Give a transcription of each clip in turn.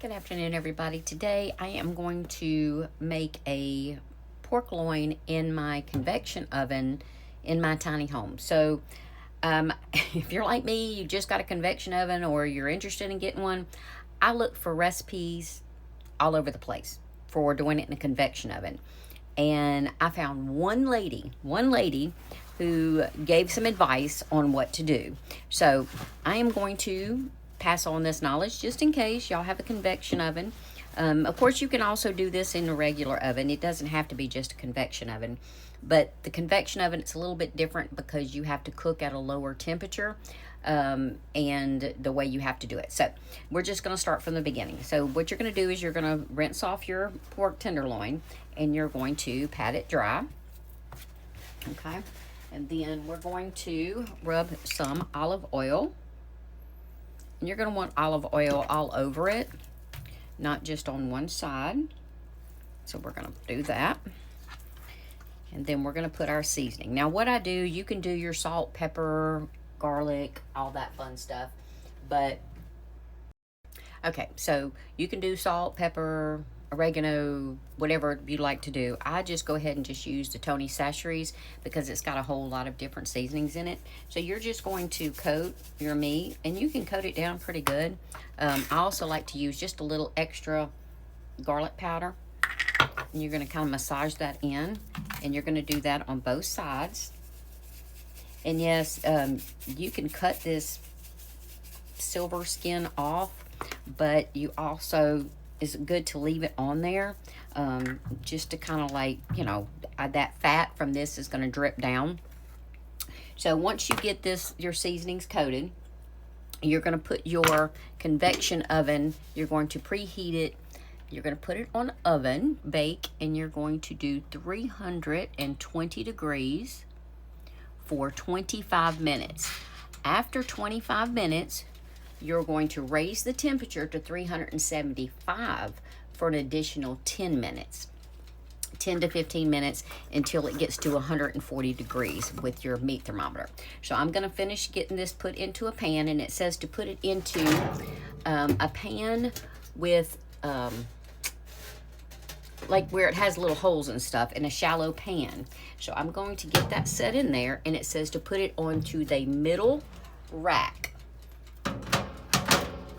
Good afternoon, everybody. Today I am going to make a pork loin in my convection oven in my tiny home. So, if you're like me, you just got a convection oven or you're interested in getting one, I look for recipes all over the place for doing it in a convection oven. And I found one lady who gave some advice on what to do. So, I am going to pass on this knowledge just in case y'all have a convection oven. Of course, you can also do this in a regular oven. It doesn't have to be just a convection oven. But the convection oven, it's a little bit different because you have to cook at a lower temperature and the way you have to do it. So we're just going to start from the beginning. So what you're going to do is you're going to rinse off your pork tenderloin and you're going to pat it dry. Okay. And then we're going to rub some olive oil. And you're going to want olive oil all over it, not just on one side. So we're going to do that. And then we're going to put our seasoning. Now what I do, you can do your salt, pepper, garlic, all that fun stuff. But, okay, so you can do salt, pepper, oregano, whatever you like to do. I just go ahead and just use the Tony Chachere's because it's got a whole lot of different seasonings in it. So you're just going to coat your meat, and you can coat it down pretty good. I also like to use just a little extra garlic powder. And you're going to kind of massage that in, and you're going to do that on both sides. And yes, you can cut this silver skin off, but you also, it's good to leave it on there just to kind of like, you know, that fat from this is going to drip down. So once you get your seasonings coated, you're going to put your convection oven, you're going to preheat it. You're going to put it on oven, bake, and you're going to do 320 degrees for 25 minutes. After 25 minutes, you're going to raise the temperature to 375 for an additional 10 minutes. 10 to 15 minutes until it gets to 140 degrees with your meat thermometer. So I'm going to finish getting this put into a pan, and it says to put it into a pan with like where it has little holes and stuff, in a shallow pan. So I'm going to get that set in there, and it says to put it onto the middle rack.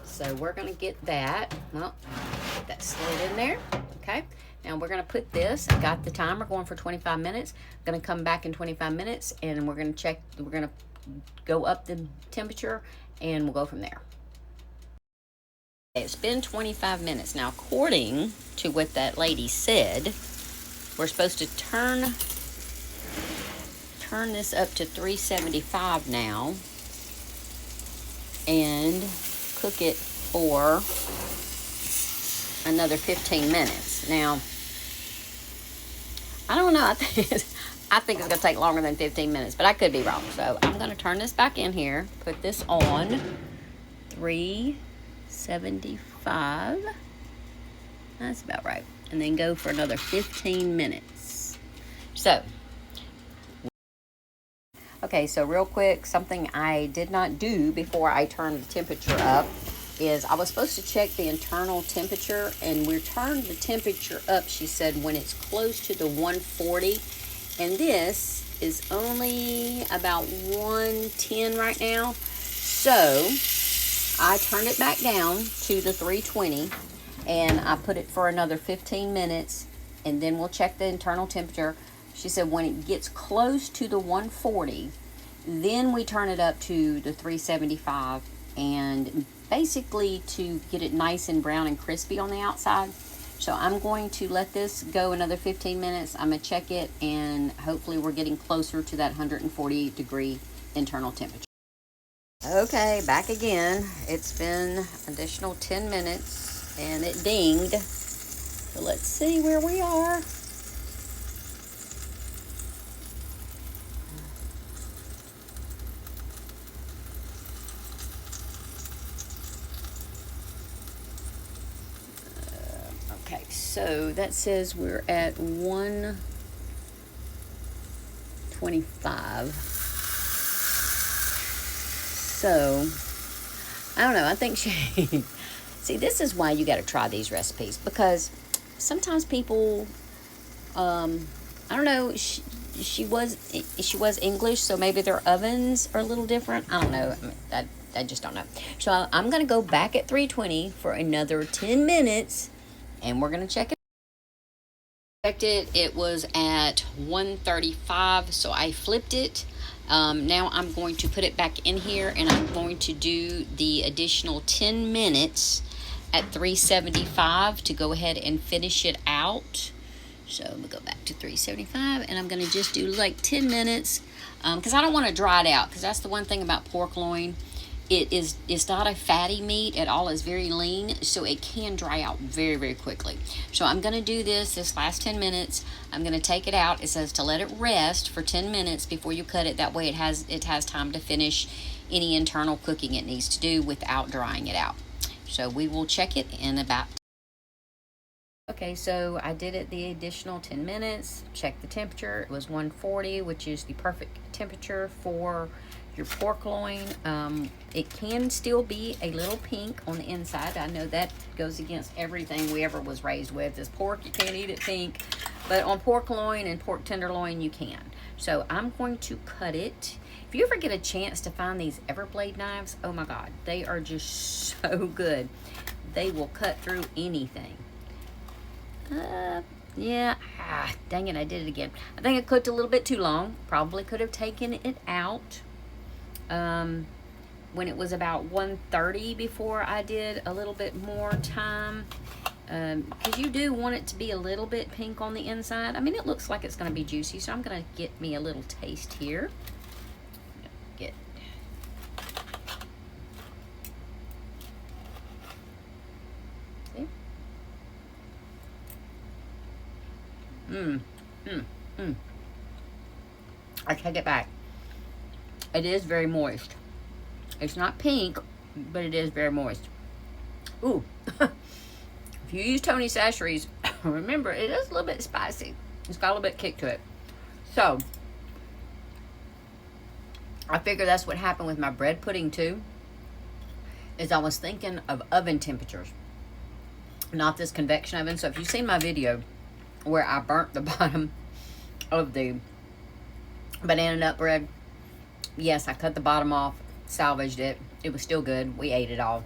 So we're going to get that. Well, get that slid in there. Okay. Now we're going to put this. I got the timer going for 25 minutes. I'm going to come back in 25 minutes, and we're going to check. We're going to go up the temperature, and we'll go from there. It's been 25 minutes. Now, according to what that lady said, we're supposed to turn this up to 375 now and cook it for another 15 minutes. Now, I don't know. I think it's going to take longer than 15 minutes, but I could be wrong. So I'm going to turn this back in here, put this on 375. That's about right. And then go for another 15 minutes. So, okay, so real quick, something I did not do before I turned the temperature up is I was supposed to check the internal temperature, and we turned the temperature up, she said, when it's close to the 140. And this is only about 110 right now. So I turned it back down to the 320, and I put it for another 15 minutes, and then we'll check the internal temperature. She said when it gets close to the 140, then we turn it up to the 375, and basically to get it nice and brown and crispy on the outside. So I'm going to let this go another 15 minutes. I'm going to check it, and hopefully we're getting closer to that 140 degree internal temperature. Okay, back again. It's been additional 10 minutes, and it dinged. So let's see where we are. Okay, so that says we're at 125. So, I don't know. I think she See, this is why you got to try these recipes, because sometimes people, I don't know, she was English, so maybe their ovens are a little different. I don't know. I just don't know. So I'm going to go back at 320 for another 10 minutes, and we're going to check it. Checked it. It was at 135, so I flipped it. Now I'm going to put it back in here, and I'm going to do the additional 10 minutes at 375 to go ahead and finish it out. So I'm going to go back to 375, and I'm going to just do like 10 minutes because I don't want to dry it out, because that's the one thing about pork loin. It's not a fatty meat at all. It's very lean, so it can dry out very, very quickly. So I'm going to do this last 10 minutes. I'm going to take it out. It says to let it rest for 10 minutes before you cut it. That way it has time to finish any internal cooking it needs to do without drying it out. So we will check it in about. Okay, so I did it the additional 10 minutes. Check the temperature. It was 140, which is the perfect temperature for your pork loin. It can still be a little pink on the inside. I know that goes against everything we ever was raised with. Is pork, you can't eat it pink. But on pork loin and pork tenderloin, you can. So I'm going to cut it. If you ever get a chance to find these Everblade knives, oh my God, they are just so good. They will cut through anything. Yeah, dang it, I did it again. I think I cooked a little bit too long. Probably could have taken it out when it was about 1:30 before I did a little bit more time, because you do want it to be a little bit pink on the inside. I mean, it looks like it's going to be juicy, so I'm going to get me a little taste here. Get see? I take it back. It is very moist. It's not pink, but it is very moist. Ooh. If you use Tony Chachere's, remember, it is a little bit spicy. It's got a little bit of kick to it. So, I figure that's what happened with my bread pudding too, is I was thinking of oven temperatures, not this convection oven. So if you've seen my video where I burnt the bottom of the banana nut bread, yes, I cut the bottom off, salvaged it. It was still good. We ate it all.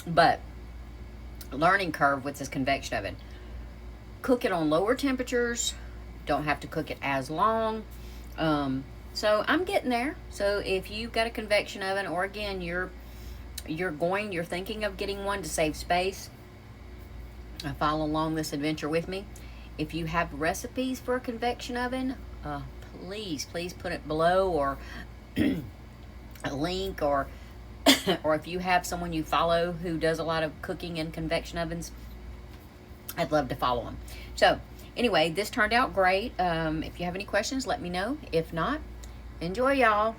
But learning curve with this convection oven. Cook it on lower temperatures. Don't have to cook it as long. So I'm getting there. So if you've got a convection oven, or again, you're thinking of getting one to save space, follow along this adventure with me. If you have recipes for a convection oven, please put it below, or a link, or or if you have someone you follow who does a lot of cooking in convection ovens, I'd love to follow them. So anyway, this turned out great. If you have any questions, let me know. If not, enjoy, y'all.